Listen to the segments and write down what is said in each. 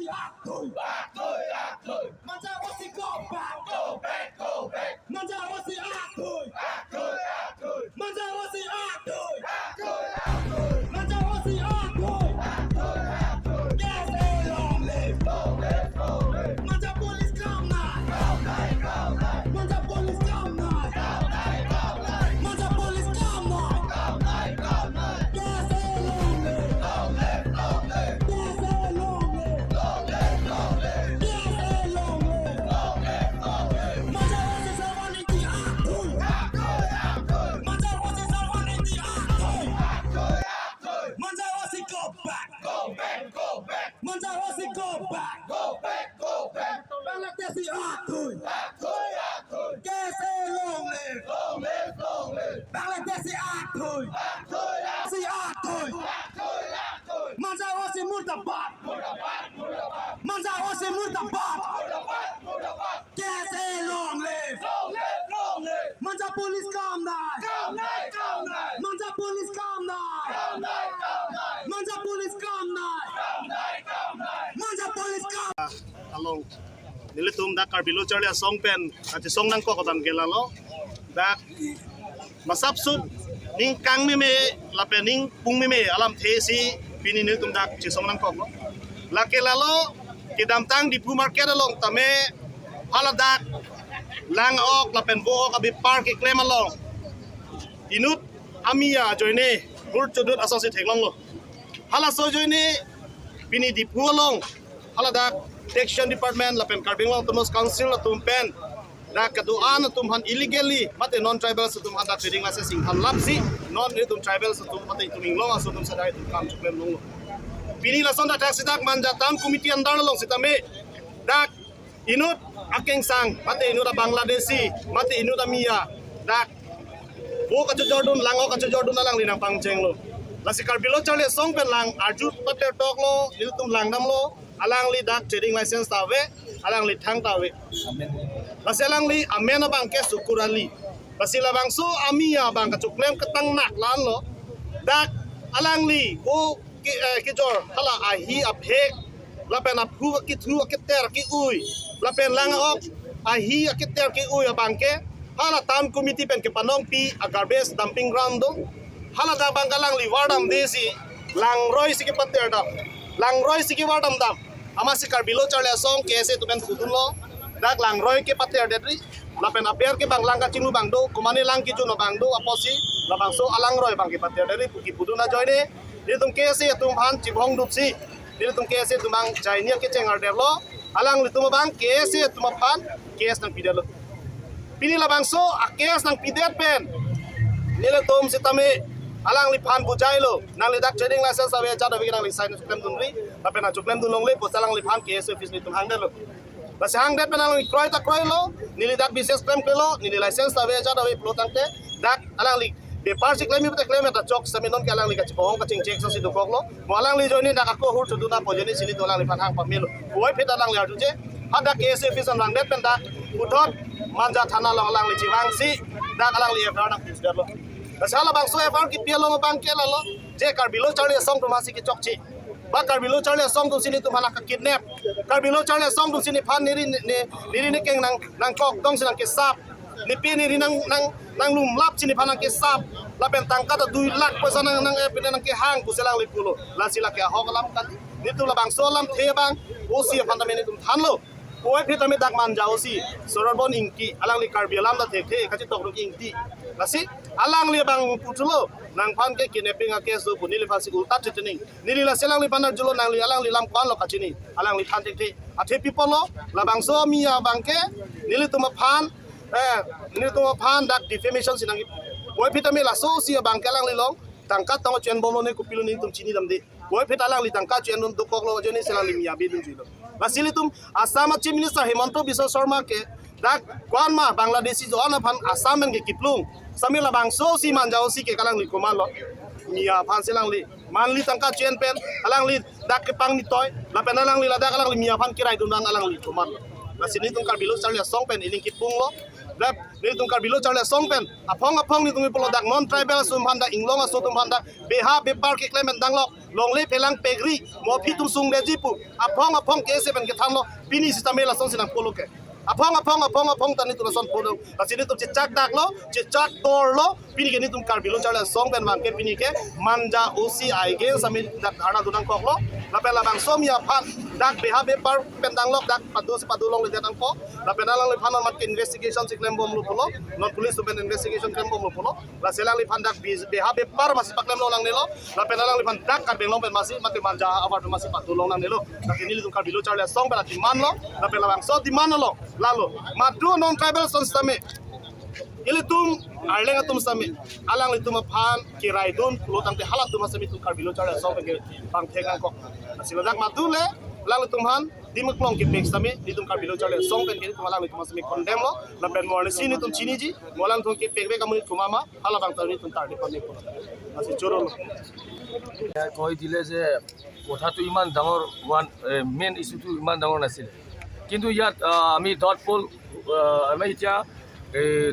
atum. Manja wasi go back. Manja wasi atum. Manja wasi atum. Manja wasi atum. KSA long live. Manja police come now. Manja police come now. Manja police come now. KSA long live. KSA long live. KSA long live. Manja wasi someone in the atum. Manja wasi someone in the atum. Manja wasi go back. Manja wasi go back. Bangladeshi atum. KSA long live. Bangladeshi atum. Si atum. Manja wasi murtabad. Manja wasi murtabad. KSA long live. Manja police come now. Manja police come now. Manja police come now. Manja police come. Along nilitum dak karbilo charlia song pen ati song nang ko kadam gelalo dak masapsud ning kang me lape ning pung me alam thesi pini nilitum dak chi song nang ko la kelalo kidam tang di pu market along tame haladak lang ok lapen bo ok abi park ke klem along inut amia joine bur chudut asasi thenglong lo hala so joine pini di pu along haladak Protection Department lapen karbing long tumus council la tumpen da kaduan tumhan illegally mate non tribal sa tumhan da trading license han lapsi non ni tum tribal sa tum mate tuming long aso tum sadai tum kam chuklem long pini la sonda taxi dak manja tam committee andar long sitame dak inut akeng sang mate inut Bangladeshi mate inut amia dak bo ka Jordan lango ka Jordan na lang linang pangcheng lo lasi karbilo chale song pen lang arjut pate tok lo ni tum lang nam lo alang li dak trading license tawe alang li thang tawe basi alang li amena bang ke sukurali basi la bang so amia bang ka chuklem katang nak lan lo dak alang li o ki jor hala a hi a phek la pen ap hu ki thu ki ter ki ui la pen lang ok a hi ki ter ki ui bang ke hala tam committee pen ke panong pi a garbage dumping ground do hala da bang kalang li wardam desi lang roi siki pater dam lang roi siki wardam dam amasi karbilo charle song KSA tuben kutun lo dak lang roy ke pater dedri lapen aper ke bang langka cinu bang do kumani lang ki juno bang do aposi la bang so alang roy bang ke pater dedri puki puduna joine ni tum KSA tum han chibong dupsi ni tum KSA tum bang chainia ke chengar derlo alang li tum bang KSA tum pan KS nang pidelo pini la bang so KS nang pidet pen ni le tum sitame alang li phan bujai lo nang li dak trading license awe cha da nang li sign klem dunri tapi na chuklem dun long le posalang li phan KSA office ni tum hang lo bas hang det penang li kroi ta kroi lo nili dak business klem kelo nili license awe cha da we plotang te dak alang li paper si klem mi klem ta chok saminon ke alang li ka chipong ka ching check so si du kok lo mo alang li joini dak ko hur chudu na pojeni sili to alang li phan hang pamelo oi phet alang li arju je hada KSA office ang det pen dak uthot manja thana lo alang li chiwang si dak alang li FR nang pis lo Kasala bang so FR ki pialo bang kela lo je karbilo charle song tumasi ki chokchi ba karbilo charle song tum sini tumhala ka kidnap karbilo charle song tum sini phan niri ni keng nang kok dong sinang ke sap ni pi niri nang lum lap sini phan nang ke sap la pen tangka ta 2 lakh pesa nang nang ke hang kuselang li pulo la sila ke hok lam kan ni tu la bang so lam the bang o si phan ta meni tum than lo oi phi tame dak man jao si sorobon ingki alang li karbialam da the ka chi tok ingti lasi alang li bang putulo nang phan ke kidnapping a case bu nili phasi ulta thitning nili la selang li panar julo nang li alang li lam kwan lo kachini alang li phan the athe people lo la bang so mia bang ke nili tuma phan nili tuma phan dak defamation sinang oi phi tame la so si bang ke alang li long tangka tong chen bom lo ne kupilo ni tum chini dam de oi phi alang li tangka chen dum dokok lo jeni selang li mia be dum jilo basili tum Assam Chief Minister Himanta Biswa Sharma ke dak kwan ma Bangladeshi jo ana phan Assam ke kiplung samila bang so si manjao si ke kalang li komalo mia phan selang li manli tangka chen pen alang li dak ke pang ni toy la pen alang li la dak alang li mia phan kirai dum alang li komalo basini tum karbilo charle song pen ining kipung lo Lap ni tung kar bilo charle song pen apong ni tung polo dak non tribal sum phanda inglong aso tum phanda beha be par ke claim dang lo long le pelang pegri mo phi tum sung le jipu apong KSA pen ke thanlo pini system la song sinang polo ke apong tani tu son polo asini tu chak dak lo chak tor lo pini ke ni tum kar bilo charle song pen bang ke pini ke manja osi ai ge sami dak dhana dunang kok lo la pela bang som ya phan dak beha be par pen dang lo dak padu long le dang ko la pela lang le phan mat investigation siklem bom lo polo non police to ben investigation klem bom lo polo la selang le phan dak beha be par mas paklem lo lang ne lo la pela lang le phan dak kar beng long pen masi mat manja award masi padu long lang ne lo la kini li tum kar bilo charle song pela di man lo la pela bang so di man lo lalu madu non tribal son stame ili tum arlenga tum stame alang li tum phan kirai don lo tang te halat tum sami tum kar bilo charle song pe bang thengang ko sila dak madu le lalu tum han dimak long ke pek stame li tum kar bilo charle song pen ke tum alang li tum sami condemn lo la pen morne sini tum chini ji molang tum ke pek be kamu kumama hala bang tani tum tar de pane ko asi choro কৈ দিলে যে কথাটো ইমান ডাঙৰ main ইছ্যুটো ইমান ডাঙৰ নাছিলে কিন্তু ইয়াত আমি ডট পল আমি এতিয়া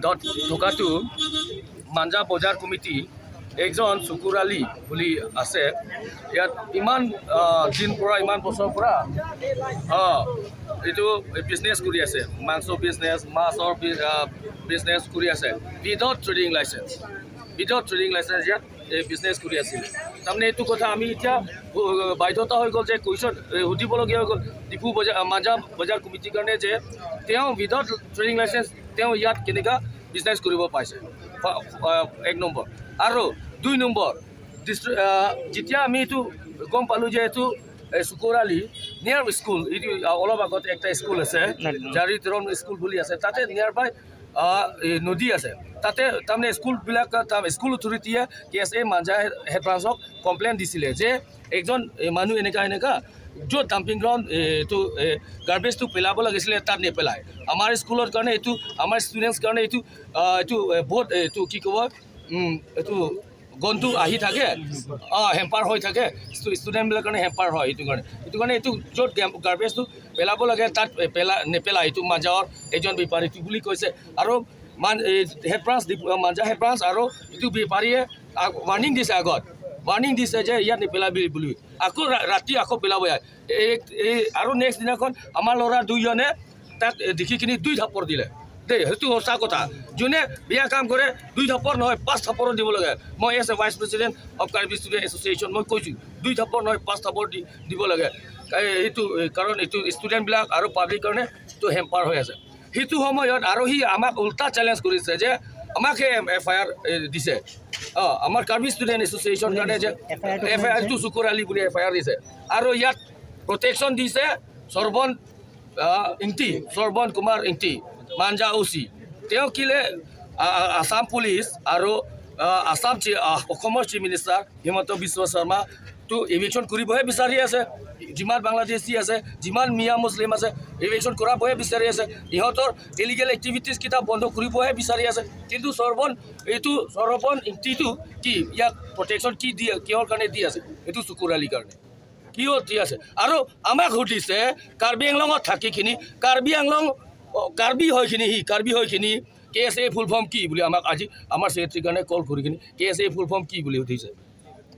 ডট ঢোকাটো মাঞ্জা বজাৰ কমিটি একজন চকুৰ আলী বুলি আছে ইয়াত ইমান দিন পৰা ইমান বছৰ পৰা এইটো বিজনেছ কৰি আছে মাংস বিজনেছ মাছৰ বিজনেছ কৰি আছে উইদাউট ট্ৰেডিং লাইচেঞ্চ ইয়াত বিজনেছ কৰি আছিল তাৰমানে এইটো কথা আমি এতিয়া বাধ্যতা হৈ গ'ল যে কুৱেশ্যন সুধিবলগীয়া হৈ গ'ল ডিপু বজাৰ মাঞ্জা বজাৰ কমিটিৰ কাৰণে যে তেওঁ উইদাউট ট্ৰেডিং লাইচেঞ্চ তেওঁ ইয়াত কেনেকুৱা বিজনেছ কৰিব পাইছে 1 নম্বৰ আৰু 2 নম্বৰ যেতিয়া আমি এইটো গম পালোঁ যে এইটো চকুৰ আলী নিয়াৰ স্কুল এইটো অলপ আগত একটা স্কুল আছে জাৰিতৰণ স্কুল বুলি আছে তাতে নিয়াৰ বাই নদী আছে তাতে তাৰমানে স্কুলবিলাক স্কুল অথৰিটিয়ে KSA মাঞ্জা হেড ব্ৰাঞ্চক কমপ্লেইন দিছিলে যে একজন মানুহ এনেকা য'ত ডাম্পিং গ্ৰাউণ্ড এইটো গাৰ্বেজটো পেলাব লাগিছিলে তাত নেপেলায় আমাৰ স্কুলৰ কাৰণে এইটো আমাৰ ষ্টুডেণ্টছ কাৰণে এইটো বহুত এইটো কি ক'ব এইটো গনটো আহি থাকে হেম্পাৰ হৈ থাকে ষ্টুডেণ্টবিলাকৰ কাৰণে হেম্পাৰ হয় এইটো কাৰণে এইটো য'ত গাৰ্বেজটো পেলাব লাগে তাত নেপেলায় এইটো মাঞ্জাৰ এজন বেপাৰীটো বুলি কৈছে আৰু হেড ব্ৰাঞ্চ মাঞ্জা হেড ব্ৰাঞ্চ আৰু এইটো বেপাৰীয়ে ৱাৰ্ণিং দিছে যে ইয়াত নেপেলাবি বুলি আকৌ ৰাতি আকৌ পেলাব আৰু নেক্সট দিনাখন আমাৰ ল'ৰা দুইজনে তাক দেখি কিনি 2 থাপৰ দিলে দেই সেইটো সঁচা কথা যোনে বেয়া কাম কৰে 2 থাপৰ নহয় 5 থাপৰ দিব লাগে মই as a vice president of Karbi student association মই কৈছোঁ 2 থাপৰ নহয় 5 থাপৰ দিব লাগে এইটো কাৰণ এইটো ষ্টুডেণ্টবিলাক আৰু পাব্লিক কাৰণে এইটো হেম্পাৰ হৈ আছে সেইটো সময়ত আৰু সি আমাক উল্টা চেলেঞ্জ কৰিছে যে আমাকে FIR দিছে আমাৰ কাৰ্বি ষ্টুডেণ্ট এছ'চিয়েশ্যন কাৰণে যে FIRটো চকুৰ আলী বুলি FIR দিছে আৰু ইয়াত প্ৰটেকশ্যন দিছে শ্ৰৱণ কুমাৰ ইংটি মাঞ্জা OC তেওঁ কিলে আসাম পুলিচ আৰু অসমৰ চিফ মিনিষ্টাৰ হিমন্ত বিশ্ব শৰ্মাটো ইভিকশ্যন কৰিবহে বিচাৰি আছে যিমান বাংলাদেশী আছে যিমান মিয়া মুছলিম আছে ইভিকশ্যন কৰাবহে বিচাৰি আছে ইহঁতৰ ইলিগেল এক্টিভিটিজ কেইটা বন্ধ কৰিবহে বিচাৰি আছে কিন্তু শ্ৰৱণ ইংটিটো কি ইয়াক প্ৰটেকশ্যন কি দিয়ে কিহৰ কাৰণে দি আছে এইটো চকুৰ আলীৰ কাৰণে কিয় দি আছে আৰু আমাক সুধিছে কাৰ্বি আংলঙত থাকিখিনি কাৰ্বি হয়খিনি KSA ফুল ফৰ্ম কি বুলি আমাক আজি আমাৰ ছেক্ৰেটাৰীৰ কাৰণে কল কৰি কিনি KSA ফুল ফৰ্ম কি বুলি সুধিছে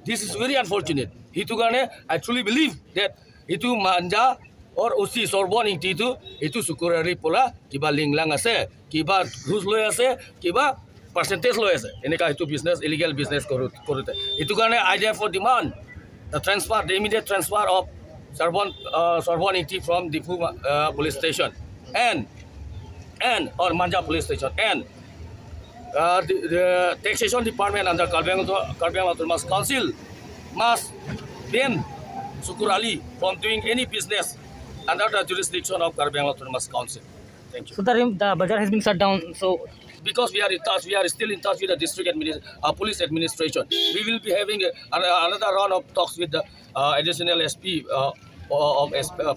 দিছ ইজ ভেৰি আনফৰ্চুনেট সেইটো কাৰণে আই ট্ৰুলি বিলিভ ডেট এইটো মাঞ্জা OC শ্ৰৱণ ইংটিটো এইটো চকুৰ আলীৰ পৰা কিবা লিংলাং আছে কিবা ঘোষ লৈ আছে কিবা পাৰ্চেণ্টেজ লৈ আছে এনেকুৱা সেইটো বিজনেছ ইলিগেল বিজনেছ কৰোঁতে এইটো কাৰণে আই therefore demand the immediate transfer of Shravon Ingti from Difu police station and or Manja police station and the taxation department under Karbi Anglong Autonomous Council must ban Sukur Ali from doing any business under the jurisdiction of Karbi Anglong Autonomous Council. Thank you. So the bazaar has been shut down. So because we are still in touch with the district police administration. We will be having another round of talks with the additional SP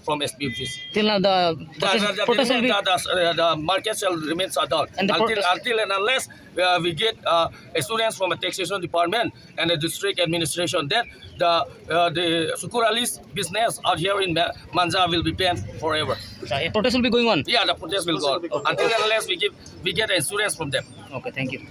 from SB office. Till now, the protest will be. The market shall remain shut down And the until and unless we get assurance from the taxation department and the district administration that the Sukur Ali's business out here in Manja will be banned forever. A protest will be going on. Yeah, the protest will go on until and unless we get assurance from them. Okay, thank you.